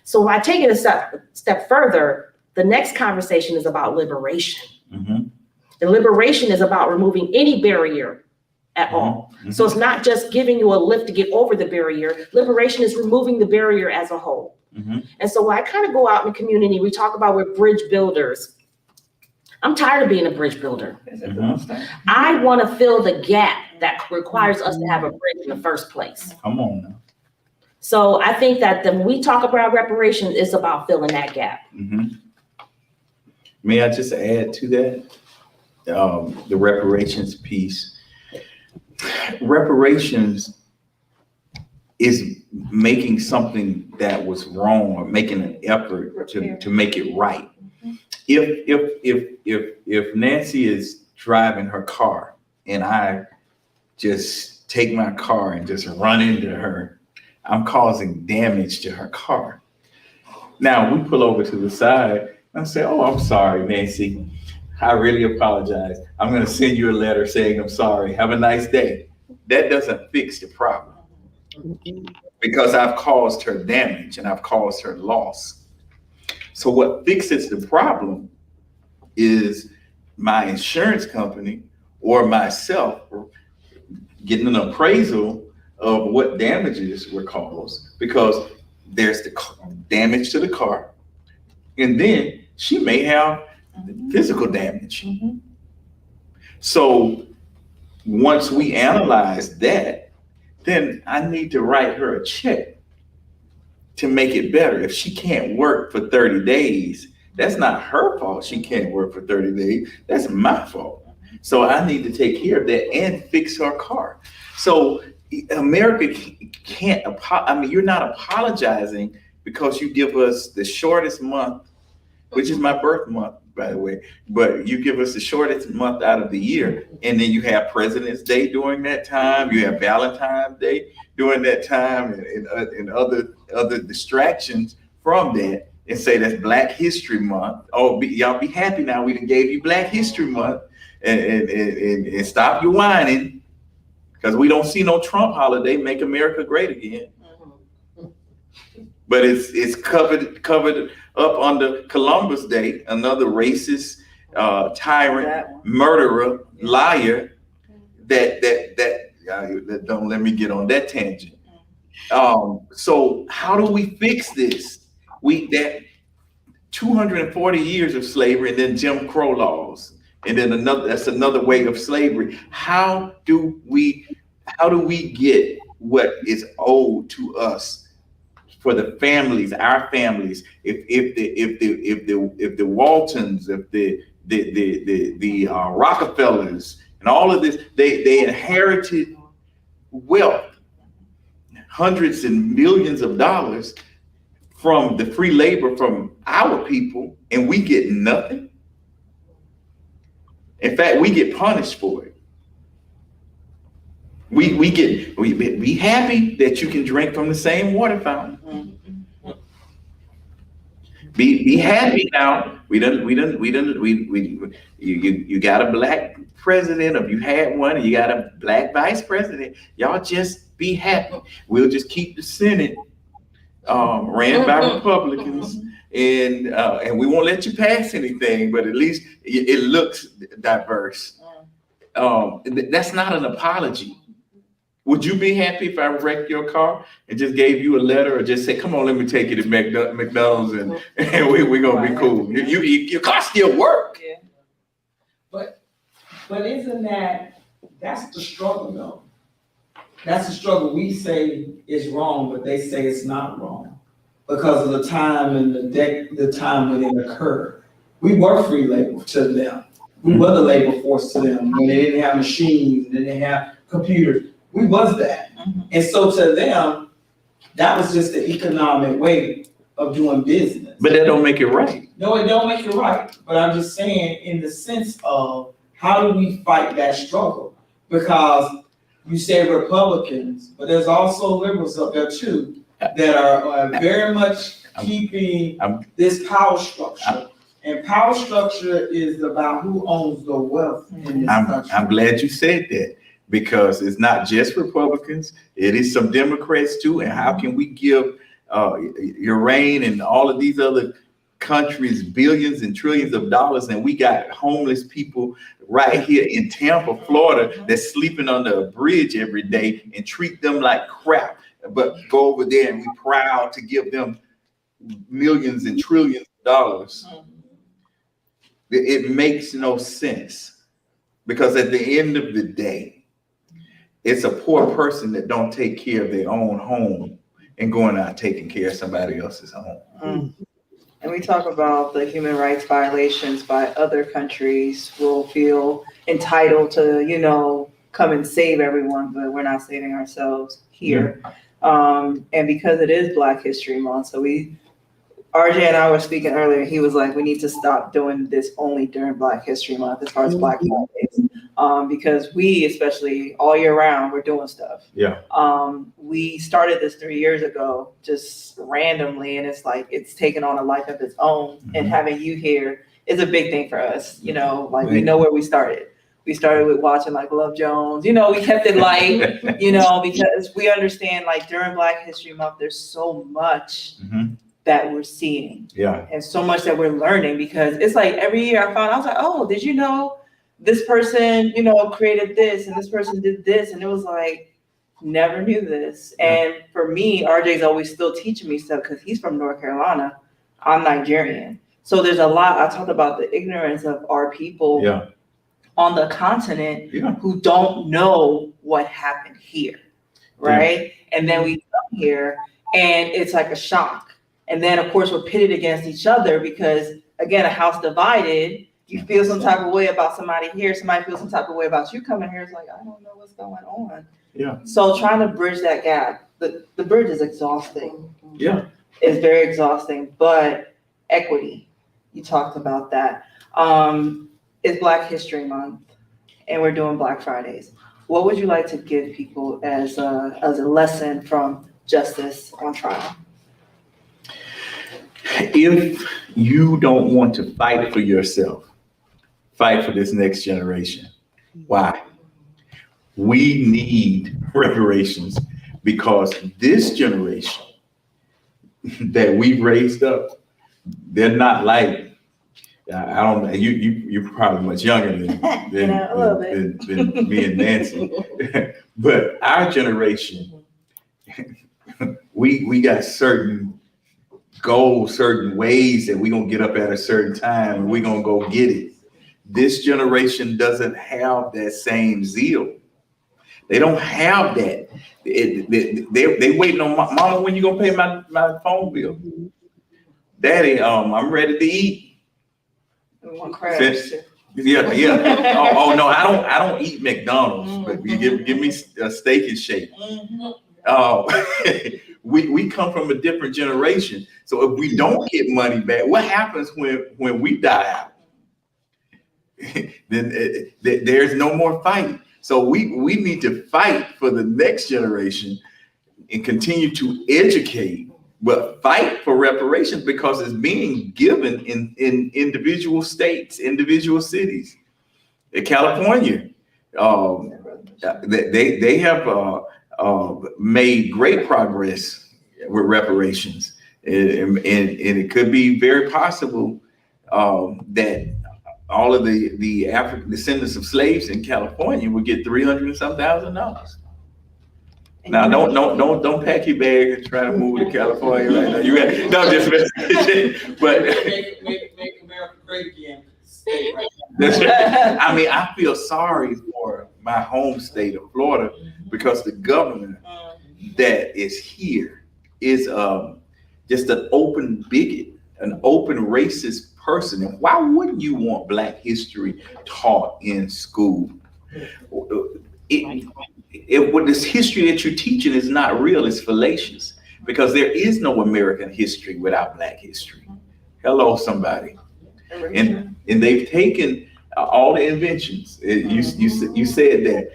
So when I take it a step further, the next conversation is about liberation. The liberation is about removing any barrier at all. So it's not just giving you a lift to get over the barrier. Liberation is removing the barrier as a whole. And so when I kind of go out in the community, we talk about we're bridge builders. I'm tired of being a bridge builder. I want to fill the gap that requires us to have a bridge in the first place. Come on now. So I think that when we talk about reparations, it's about filling that gap. May I just add to that? The reparations piece. Reparations is making something that was wrong, or making an effort to make it right. If Nancy is driving her car and I just take my car and just run into her, I'm causing damage to her car. Now we pull over to the side and I say, "Oh, I'm sorry, Nancy. I really apologize. I'm going to send you a letter saying I'm sorry. Have a nice day." That doesn't fix the problem, because I've caused her damage and I've caused her loss. So what fixes the problem is my insurance company or myself getting an appraisal of what damages were caused, because there's the damage to the car, and then she may have physical damage. So once we analyze that, then I need to write her a check to make it better. If she can't work for 30 days, That's not her fault. She can't work for 30 days. That's my fault. So I need to take care of that and fix her car. So America can't, you're not apologizing because you give us the shortest month, which is my birth month, by the way, but you give us the shortest month out of the year. And then you have President's Day during that time. You have Valentine's Day during that time, and other distractions from that, and say that's Black History Month. Oh, y'all be happy now. We done gave you Black History Month, and stop your whining, because we don't see no Trump holiday, Make America Great Again. But it's covered up under Columbus Day, another racist, tyrant, murderer, liar. That don't let me get on that tangent. So how do we fix this? That 240 years of slavery, and then Jim Crow laws, and then that's another way of slavery. How do we get what is owed to us for the families, our families? If the Waltons, if the Rockefellers, and all of this, they inherited wealth, hundreds and millions of dollars from the free labor from our people, and we get nothing. In fact, we get punished for it. We be happy that you can drink from the same water fountain. Be happy now. You got a Black president, or you had one, and you got a Black vice president. Y'all just be happy. We'll just keep the Senate ran by Republicans, and we won't let you pass anything, but at least it looks diverse. That's not an apology. Would you be happy if I wrecked your car and just gave you a letter, or just say, come on, let me take you to McDonald's and we're gonna be cool? Your car still work. Yeah. But isn't that's the struggle though? That's the struggle. We say is wrong, but they say it's not wrong because of the time and the time when it occurred. We were free labor to them. We were the labor force to them when they didn't have machines, they didn't have computers. We was that. And so to them, that was just the economic way of doing business. But that don't make it right. No, it don't make it right. But I'm just saying in the sense of how do we fight that struggle? Because you say Republicans, but there's also liberals up there too that are very much keeping this power structure. And power structure is about who owns the wealth in this country. I'm glad you said that, because it's not just Republicans, it is some Democrats too. And how can we give Iran and all of these other countries billions and trillions of dollars, and we got homeless people right here in Tampa, Florida, that's sleeping under a bridge every day, and treat them like crap, but go over there and we proud to give them millions and trillions of dollars. It makes no sense, because at the end of the day, it's a poor person that don't take care of their own home and going out taking care of somebody else's home. And we talk about the human rights violations by other countries will feel entitled to, come and save everyone, but we're not saving ourselves here. And because it is Black History Month, so RJ and I were speaking earlier, he was like, we need to stop doing this only during Black History Month as far as Black holidays. Because we, especially all year round, we're doing stuff. Yeah. We started this 3 years ago, just randomly, and it's like it's taken on a life of its own. And having you here is a big thing for us. We know where we started. We started with watching like Love Jones. We kept it light. Because we understand like during Black History Month, there's so much that we're seeing. Yeah. And so much that we're learning, because it's like every year I was like, oh, did you know this person, created this and this person did this? And it was like, never knew this. And for me, RJ's always still teaching me stuff because he's from North Carolina. I'm Nigerian. So there's a lot. I talked about the ignorance of our people on the continent who don't know what happened here. Right. And then we come here and it's like a shock. And then, of course, we're pitted against each other because again, a house divided, you feel some type of way about somebody here, somebody feels some type of way about you coming here. It's like, I don't know what's going on. Yeah. So trying to bridge that gap, the bridge is exhausting. Yeah. It's very exhausting, but equity, you talked about that. It's Black History Month and we're doing Black Fridays. What would you like to give people as a lesson from Justice on Trial? If you don't want to fight for yourself, fight for this next generation. Why? We need reparations because this generation that we've raised up, they're not like, I don't know, you're probably much younger than me and Nancy. But our generation, we got certain goals, certain ways that we're gonna get up at a certain time and we're gonna go get it. This generation doesn't have that same zeal. They don't have that. They waiting on mama, when you gonna pay my phone bill? Daddy, I'm ready to eat. Yeah. Oh no, I don't eat McDonald's, but you give me a steak and shake. We come from a different generation. So if we don't get money back, what happens when we die out? Then there's no more fight. So we need to fight for the next generation and continue to educate, but fight for reparations because it's being given in individual states, individual cities. In California, they have made great progress with reparations, and it could be very possible that all of the African descendants of slaves in California would get $300,000 and some thousand. Now don't pack your bag and try to move to California right now. But make America great again. That's right. I mean, I feel sorry for my home state of Florida because the governor that is here is just an open bigot, an open racist person. And why wouldn't you want Black history taught in school? What this history that you're teaching is not real, it's fallacious because there is no American history without Black history. Hello, somebody. And they've taken all the inventions. You said that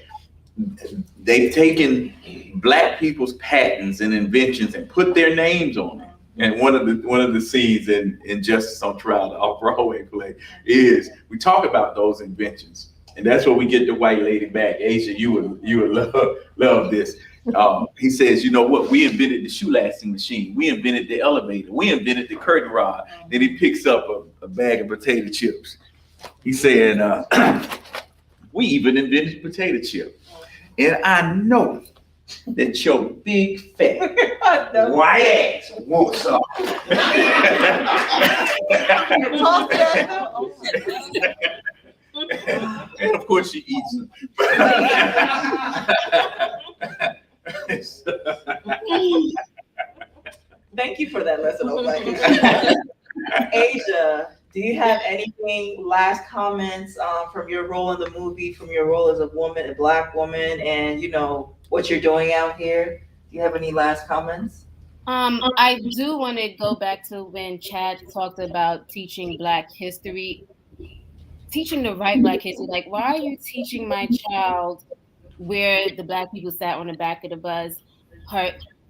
they've taken Black people's patents and inventions and put their names on it. And one of the scenes in Justice on Trial, the off-Broadway play, is we talk about those inventions. And that's where we get the white lady back. Asia, you would love this. He says, you know what? We invented the shoelancing machine. We invented the elevator. We invented the curtain rod. Then he picks up a bag of potato chips. He said, we even invented potato chip. And I know that your big fat white ass wants some. And of course she eats them. Thank you for that lesson. Asia, do you have anything, last comments from your role in the movie, from your role as a woman, a Black woman, and what you're doing out here? Do you have any last comments? I do want to go back to when Chad talked about teaching Black history, teaching the right Black history. Like, why are you teaching my child where the Black people sat on the back of the bus,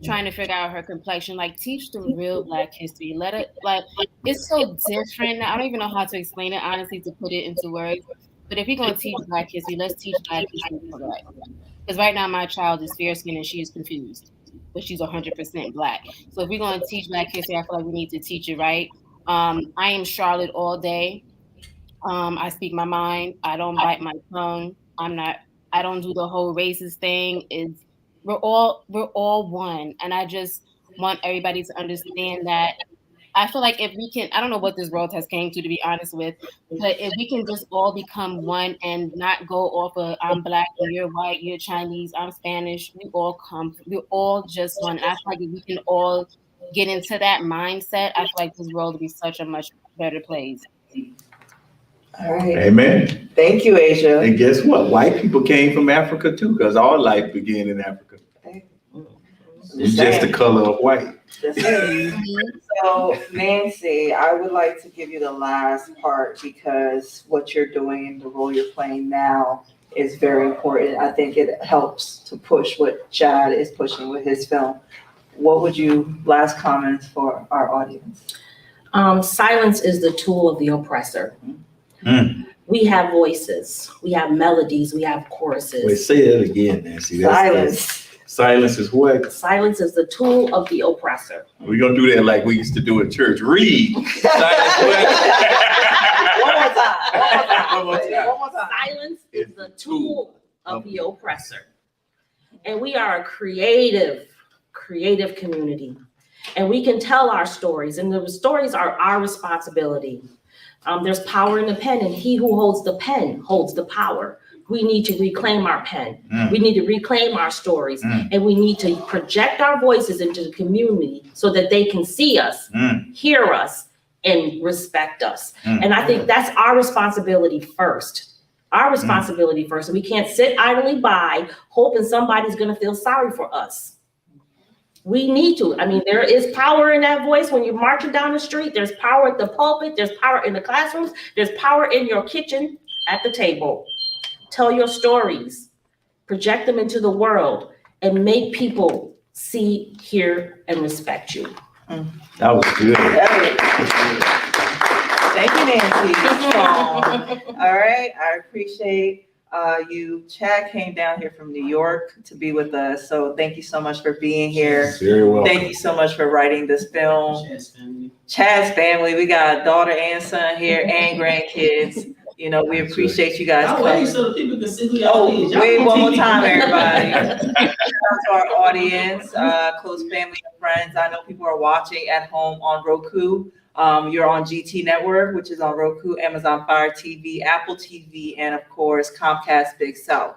trying to figure out her complexion? Like, teach the real Black history. Let it, like, it's so different. I don't even know how to explain it, honestly, to put it into words. But if you're going to teach Black history, let's teach Black history correct. Because right now my child is fair skinned and she is confused, but she's 100% Black. So if we're going to teach Black history, I feel like we need to teach it right. I am Charlotte all day. I speak my mind. I don't bite my tongue. I don't do the whole racist thing. We're all one. And I just want everybody to understand that. I feel like if we can, I don't know what this world has came to be honest with, but if we can just all become one and not go off of I'm Black, you're white, you're Chinese, I'm Spanish, we're all just one. I feel like if we can all get into that mindset, I feel like this world would be such a much better place. All right. Amen. Thank you, Asia. And guess what? White people came from Africa too, because our life began in Africa. It's just the color of white. That's it. So, Nancy, I would like to give you the last part because what you're doing and the role you're playing now is very important. I think it helps to push what Chad is pushing with his film. What would you, last comments for our audience? Silence is the tool of the oppressor. We have voices, we have melodies, we have choruses. Wait, say that again, Nancy. Silence. Silence is what? Silence is the tool of the oppressor. We're gonna do that like we used to do in church. Read. Silence One more time. Silence is the tool of the oppressor. And we are a creative community. And we can tell our stories, and the stories are our responsibility. There's power in the pen, and he who holds the pen holds the power. We need to reclaim our pen. We need to reclaim our stories, and we need to project our voices into the community so that they can see us, hear us, and respect us. And I think that's our responsibility first. Our responsibility first. And we can't sit idly by hoping somebody's going to feel sorry for us. We need to. I mean, there is power in that voice when you're marching down the street. There's power at the pulpit. There's power in the classrooms. There's power in your kitchen, at the table. Tell your stories, project them into the world, and make people see, hear, and respect you. That was good. Thank you, Nancy. All right, I appreciate you. Chad came down here from New York to be with us, so thank you so much for being here. Very well. Thank you so much for writing this film. Chad's family. We got a daughter and son here and grandkids. You know, we appreciate you guys coming. So people can see who y'all is. Wait one more time, everybody. Shout out to our audience, close family and friends. I know people are watching at home on Roku. You're on GT Network, which is on Roku, Amazon Fire TV, Apple TV, and of course, Comcast Big South.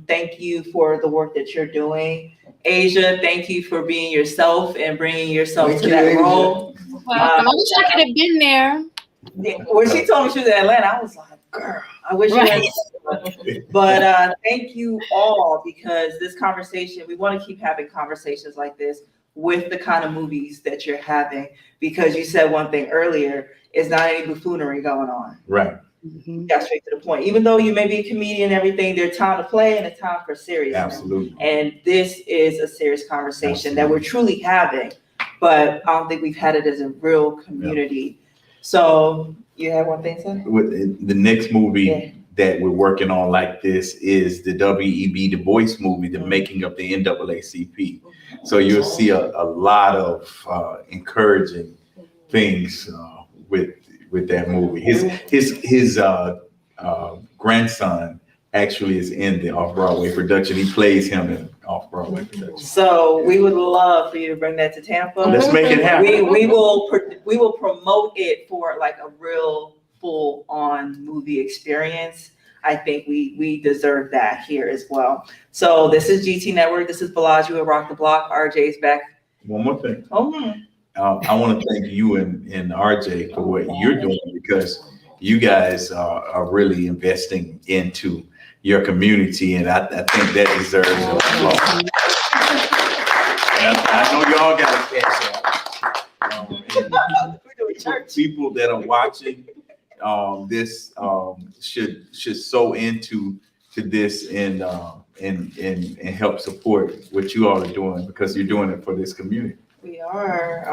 Thank you for the work that you're doing. Asia, thank you for being yourself and bringing yourself to that role. I wish I could have been there. When she told me she was in Atlanta, I was like, girl, I wish you had. But thank you all, because this conversation, we want to keep having conversations like this with the kind of movies that you're having, because you said one thing earlier, it's not any buffoonery going on. Right. Got straight to the point. Even though you may be a comedian and everything, there's time to play and a time for seriousness. Absolutely. And this is a serious conversation that we're truly having, but I don't think we've had it as a real community. So you have one thing, son? With the next movie that we're working on like this is the W.E.B. Du Bois movie, The Making of the NAACP. So you'll see a lot of encouraging things with that movie. His grandson actually is in the off-Broadway production. He plays him in off-Broadway production. So we would love for you to bring that to Tampa. Let's make it happen. We will promote it for like a real full-on movie experience. I think we deserve that here as well. So this is GT Network. This is Bolaji with Rock the Block. RJ's back. One more thing. Oh. I want to thank you and RJ for what you're doing, because you guys are really investing into your community, and I think that deserves a applause. I know y'all got a cash out. People that are watching this should sow into this and help support what you all are doing, because you're doing it for this community. We are,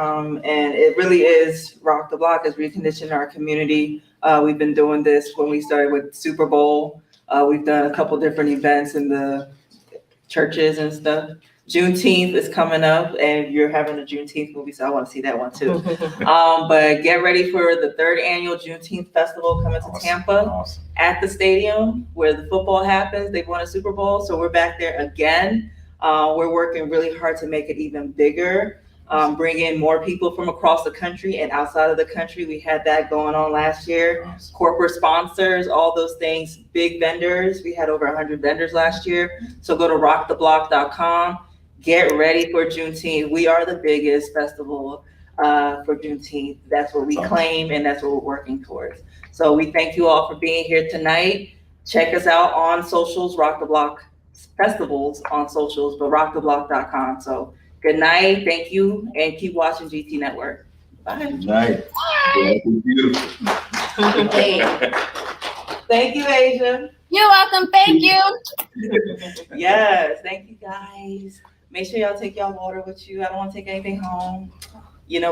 and it really is Rock the Block as Reconditioning Our Community. We've been doing this when we started with Super Bowl. We've done a couple different events in the churches and stuff. Juneteenth is coming up, and you're having a Juneteenth movie, so I want to see that one too. But get ready for the 3rd annual Juneteenth Festival coming to Tampa at the stadium where the football happens. They won a Super Bowl, so we're back there again. We're working really hard to make it even bigger. Bring in more people from across the country and outside of the country. We had that going on last year. Awesome. Corporate sponsors, all those things, big vendors. We had over 100 vendors last year. So go to rocktheblock.com, Get ready for Juneteenth. We are the biggest festival for Juneteenth. That's what we claim, and that's what we're working towards. So we thank you all for being here tonight. Check us out on socials, Rock the Block Festivals on socials, but rocktheblock.com. So good night, thank you, and keep watching GT Network. Bye. Good night. Beautiful. Thank you, Asia. You're welcome. Thank you. Yes, thank you guys. Make sure y'all take y'all water with you. I don't want to take anything home. You know.